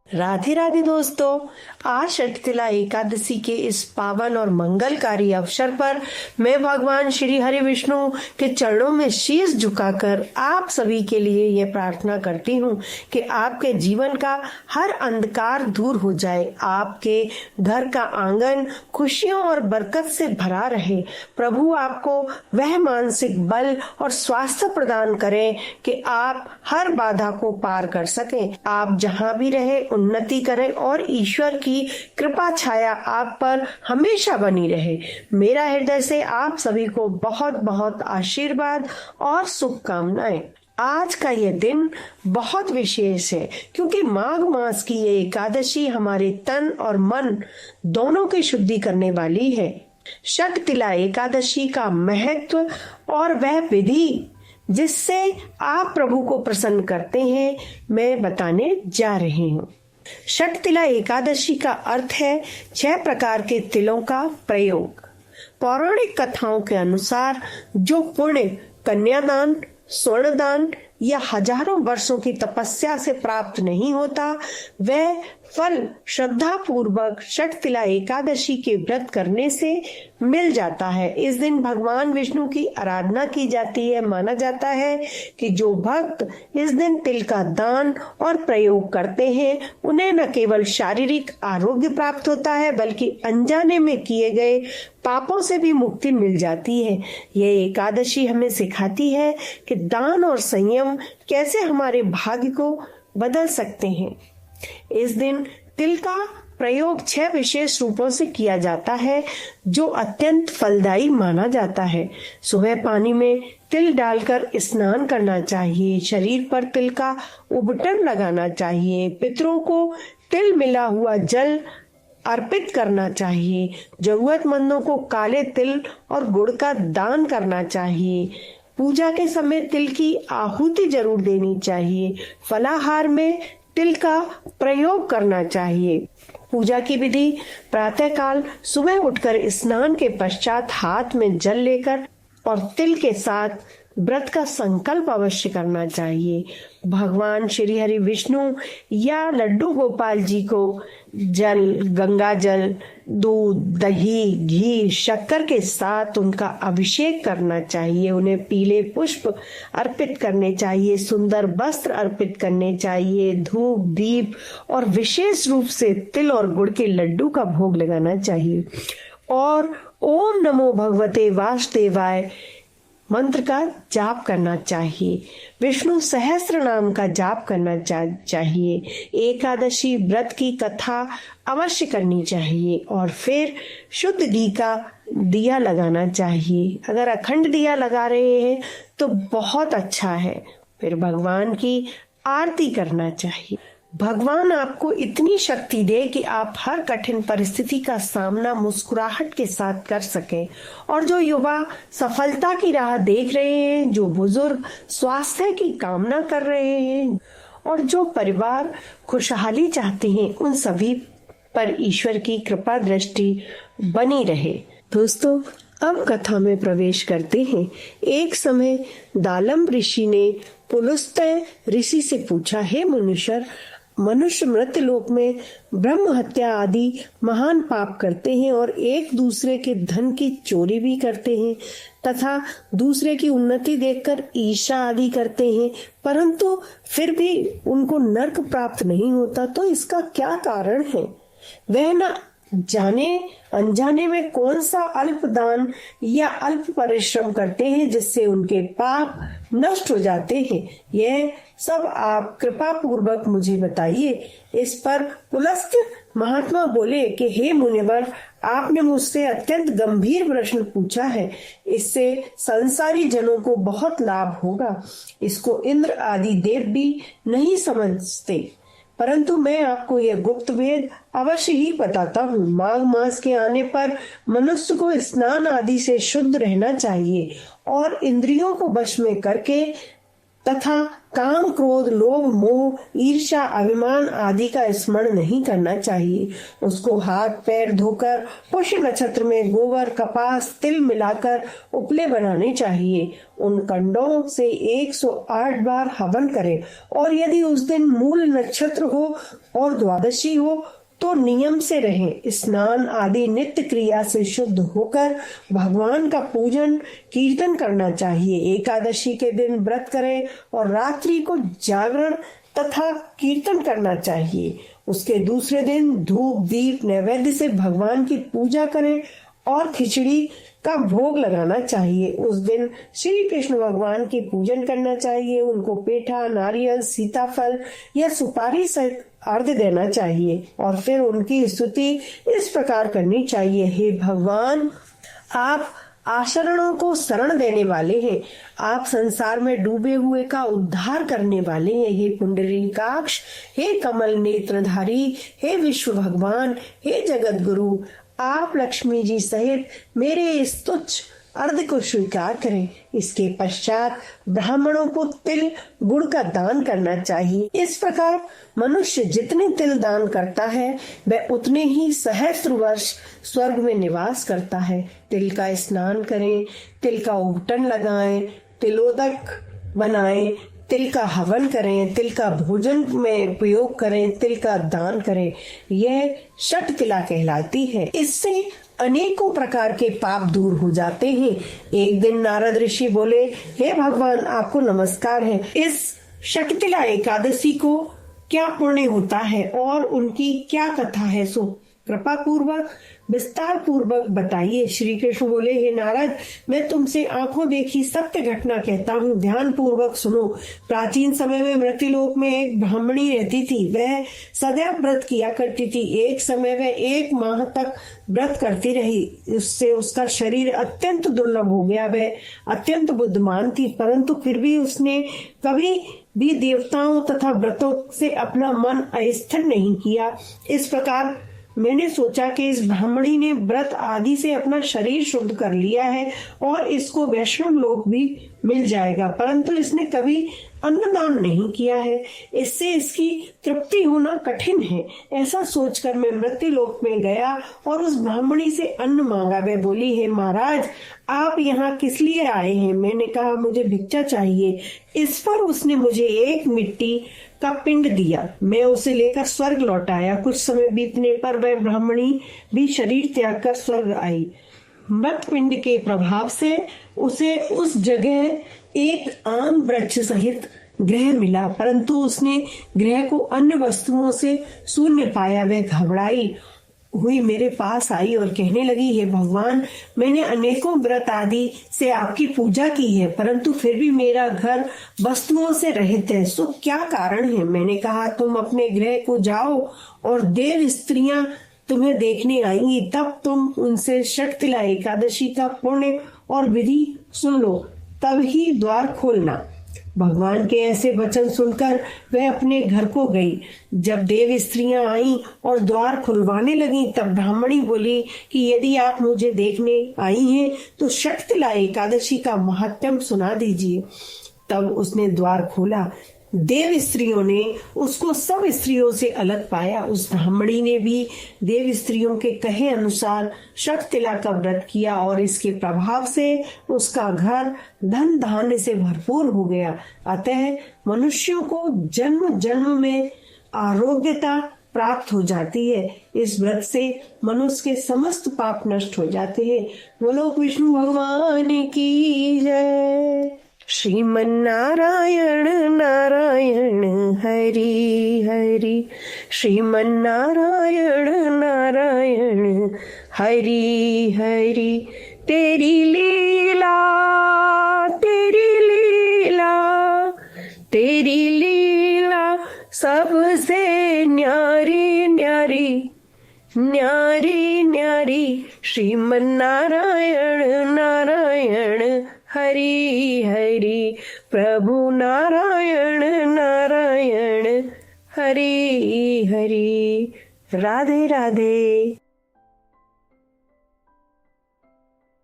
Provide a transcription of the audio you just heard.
राधे राधे दोस्तों, आज षटतिला एकादशी के इस पावन और मंगलकारी अवसर पर मैं भगवान श्री हरि विष्णु के चरणों में शीश झुकाकर आप सभी के लिए यह प्रार्थना करती हूँ कि आपके जीवन का हर अंधकार दूर हो जाए, आपके घर का आंगन खुशियों और बरकत से भरा रहे। प्रभु आपको वह मानसिक बल और स्वास्थ्य प्रदान करे कि आप हर बाधा को पार कर सकें। आप जहाँ भी रहे उन्नति करें और ईश्वर की कृपा छाया आप पर हमेशा बनी रहे। मेरा हृदय से आप सभी को बहुत बहुत आशीर्वाद और शुभकामनाएं। आज का यह दिन बहुत विशेष है क्योंकि माघ मास की ये एकादशी हमारे तन और मन दोनों की शुद्धि करने वाली है। षटतिला एकादशी का महत्व और वह विधि जिससे आप प्रभु को प्रसन्न करते हैं मैं बताने जा रही हूँ। षटतिला एकादशी का अर्थ है 6 प्रकार के तिलों का प्रयोग। पौराणिक कथाओं के अनुसार जो पुण्य कन्यादान, स्वर्णदान या हजारों वर्षों की तपस्या से प्राप्त नहीं होता, वह फल श्रद्धा पूर्वक षटतिला एकादशी के व्रत करने से मिल जाता है। इस दिन भगवान विष्णु की आराधना की जाती है। माना जाता है कि जो भक्त इस दिन तिल का दान और प्रयोग करते हैं उन्हें न केवल शारीरिक आरोग्य प्राप्त होता है बल्कि अनजाने में किए गए पापों से भी मुक्ति मिल जाती है। यह एकादशी हमें सिखाती है कि दान और संयम कैसे हमारे भाग्य को बदल सकते हैं। इस दिन तिल का प्रयोग 6 विशेष रूपों से किया जाता है जो अत्यंत फलदायी माना जाता है। सुबह पानी में तिल डालकर स्नान करना चाहिए। शरीर पर तिल का उबटन लगाना चाहिए। पितरों को तिल मिला हुआ जल अर्पित करना चाहिए। जरूरतमंदों को काले तिल और गुड़ का दान करना चाहिए। पूजा के समय तिल की आहुति जरूर देनी चाहिए। फलाहार में तिल का प्रयोग करना चाहिए। पूजा की विधि प्रातःकाल सुबह उठकर स्नान के पश्चात हाथ में जल लेकर और तिल के साथ व्रत का संकल्प अवश्य करना चाहिए। भगवान श्री हरि विष्णु या लड्डू गोपाल जी को जल, गंगा जल, दूध, दही, घी, शक्कर के साथ उनका अभिषेक करना चाहिए। उन्हें पीले पुष्प अर्पित करने चाहिए, सुंदर वस्त्र अर्पित करने चाहिए, धूप, दीप और विशेष रूप से तिल और गुड़ के लड्डू का भोग लगाना चाहिए और ओम नमो भगवते वासुदेवाय मंत्र का जाप करना चाहिए। विष्णु सहस्त्र नाम का जाप करना चाहिए। एकादशी व्रत की कथा अवश्य करनी चाहिए और फिर शुद्ध घी का दिया लगाना चाहिए। अगर अखंड दिया लगा रहे हैं तो बहुत अच्छा है। फिर भगवान की आरती करना चाहिए। भगवान आपको इतनी शक्ति दे कि आप हर कठिन परिस्थिति का सामना मुस्कुराहट के साथ कर सकें। और जो युवा सफलता की राह देख रहे हैं, जो बुजुर्ग स्वास्थ्य की कामना कर रहे हैं और जो परिवार खुशहाली चाहते हैं, उन सभी पर ईश्वर की कृपा दृष्टि बनी रहे। दोस्तों, अब कथा में प्रवेश करते हैं। एक समय दालम ऋषि ने पुलुस्त्य ऋषि से पूछा, हे मनुष्य, मनुष्य मृत्यलोक में ब्रह्म हत्या आदि महान पाप करते हैं और एक दूसरे के धन की चोरी भी करते हैं तथा दूसरे की उन्नति देखकर ईर्ष्या आदि करते हैं, परंतु फिर भी उनको नरक प्राप्त नहीं होता। तो इसका क्या कारण है? वह न जाने अनजाने में कौन सा अल्प दान या अल्प परिश्रम करते हैं जिससे उनके पाप नष्ट हो जाते हैं। यह सब आप कृपा पूर्वक मुझे बताइए। इस पर पुलस्त्य महात्मा बोले कि हे मुनिवर, आपने मुझसे अत्यंत गंभीर प्रश्न पूछा है। इससे संसारी जनों को बहुत लाभ होगा। इसको इंद्र आदि देव भी नहीं समझते, परंतु मैं आपको यह गुप्त वेद अवश्य ही बताता हूँ। माघ मास के आने पर मनुष्य को स्नान आदि से शुद्ध रहना चाहिए और इंद्रियों को वश में करके तथा काम, क्रोध, लोभ, मोह, ईर्ष्या, अभिमान आदि का स्मरण नहीं करना चाहिए। उसको हाथ पैर धोकर पुष्य नक्षत्र में गोबर, कपास, तिल मिलाकर उपले बनाने चाहिए। उन कंडों से 108 बार हवन करें और यदि उस दिन मूल नक्षत्र हो और द्वादशी हो तो नियम से रहें। स्नान आदि नित्य क्रिया से शुद्ध होकर भगवान का पूजन कीर्तन करना चाहिए। एकादशी के दिन व्रत करें और रात्रि को जागरण तथा कीर्तन करना चाहिए। उसके दूसरे दिन धूप दीप नैवेद्य से भगवान की पूजा करें और खिचड़ी का भोग लगाना चाहिए। उस दिन श्री कृष्ण भगवान की पूजन करना चाहिए। उनको पेठा, नारियल, सीताफल या सुपारी सहित अर्घ्य देना चाहिए और फिर उनकी स्तुति इस प्रकार करनी चाहिए। हे भगवान, आप आशरणों को शरण देने वाले हैं। आप संसार में डूबे हुए का उद्धार करने वाले हैं। हे पुंडरीकाक्ष, हे कमल नेत्रधारी, हे विश्व भगवान, हे जगत गुरु, आप लक्ष्मी जी सहित मेरे इस तुच्छ अर्घ्य को स्वीकार करें। इसके पश्चात ब्राह्मणों को तिल गुड़ का दान करना चाहिए। इस प्रकार मनुष्य जितने तिल दान करता है वह उतने ही सहस्त्र वर्ष स्वर्ग में निवास करता है। तिल का स्नान करें, तिल का उबटन लगाएं, तिलोदक बनाएं, तिल का हवन करें, तिल का भोजन में उपयोग करें, तिल का दान करें। यह षट तिला कहलाती है। इससे अनेकों प्रकार के पाप दूर हो जाते हैं। एक दिन नारद ऋषि बोले, हे भगवान, आपको नमस्कार है। इस षटतिला एकादशी को क्या पुण्य होता है और उनकी क्या कथा है, सो कृपा पूर्वक विस्तार पूर्वक बताइए। श्री कृष्ण बोले, हे नारद, मैं तुमसे आंखों देखी सत्य घटना कहता हूँ, ध्यान पूर्वक सुनो। प्राचीन समय में मृत्युलोक में एक ब्राह्मणी रहती थी। वह सदैव व्रत किया करती थी। एक समय वह 1 माह तक व्रत करती रही। उससे उसका शरीर अत्यंत दुर्लभ हो गया। वह अत्यंत बुद्धिमान थी, परंतु फिर भी उसने कभी भी देवताओं तथा व्रतों से अपना मन अस्थिर नहीं किया। इस प्रकार मैंने सोचा कि इस ब्राह्मणी ने व्रत आदि से अपना शरीर शुद्ध कर लिया है और इसको वैष्णव लोक भी मिल जाएगा, परंतु इसने कभी अन्नदान नहीं किया है। इससे इसकी तृप्ति होना कठिन है। ऐसा सोचकर मैं मृत्यु लोक में गया और उस ब्राह्मणी से अन्न मांगा। वह बोली, हे महाराज, आप यहाँ किस लिए आए हैं? मैंने कहा, मुझे भिक्षा चाहिए। इस पर उसने मुझे एक मिट्टी का पिंड दिया। मैं उसे लेकर स्वर्ग लौट आया। कुछ समय बीतने पर वह ब्राह्मणी भी शरीर त्याग कर स्वर्ग आई। मृत पिंड के प्रभाव से उसे उस जगह एक आम वृक्ष सहित गृह मिला, परंतु उसने गृह को अन्य वस्तुओं से शून्य पाया। वह घबराई हुई मेरे पास आई और कहने लगी, हे भगवान, मैंने अनेकों व्रत आदि से आपकी पूजा की है, परंतु फिर भी मेरा घर वस्तुओं से रहित है। सो क्या कारण है? मैंने कहा, तुम अपने गृह को जाओ और देव स्त्रियां तुम्हें देखने आएंगी, तब तुम उनसे षटतिला एकादशी का पुण्य और विधि सुन लो, तब ही द्वार खोलना। भगवान के ऐसे वचन सुनकर वह अपने घर को गई। जब देव स्त्रियां आईं और द्वार खुलवाने लगी, तब ब्राह्मणी बोली कि यदि आप मुझे देखने आई हैं तो षटतिला एकादशी का महात्म्य सुना दीजिए। तब उसने द्वार खोला। देव स्त्रियों ने उसको सब स्त्रियों से अलग पाया। उस ब्राह्मणी ने भी देव स्त्रियों के कहे अनुसार षटतिला का व्रत किया और इसके प्रभाव से उसका घर धन धान्य से भरपूर हो गया। अतः मनुष्यों को जन्म जन्म में आरोग्यता प्राप्त हो जाती है। इस व्रत से मनुष्य के समस्त पाप नष्ट हो जाते हैं। बोलो विष्णु भगवान की जय। श्रीमन नारायण नारायण हरि हरि, श्रीमन नारायण नारायण हरि हरि। तेरी लीला तेरी लीला तेरी लीला सबसे न्यारी न्यारी न्यारी न्यारी। श्रीमन नारायण नारायण हरि हरि, प्रभु नारायण नारायण हरि हरि। राधे राधे।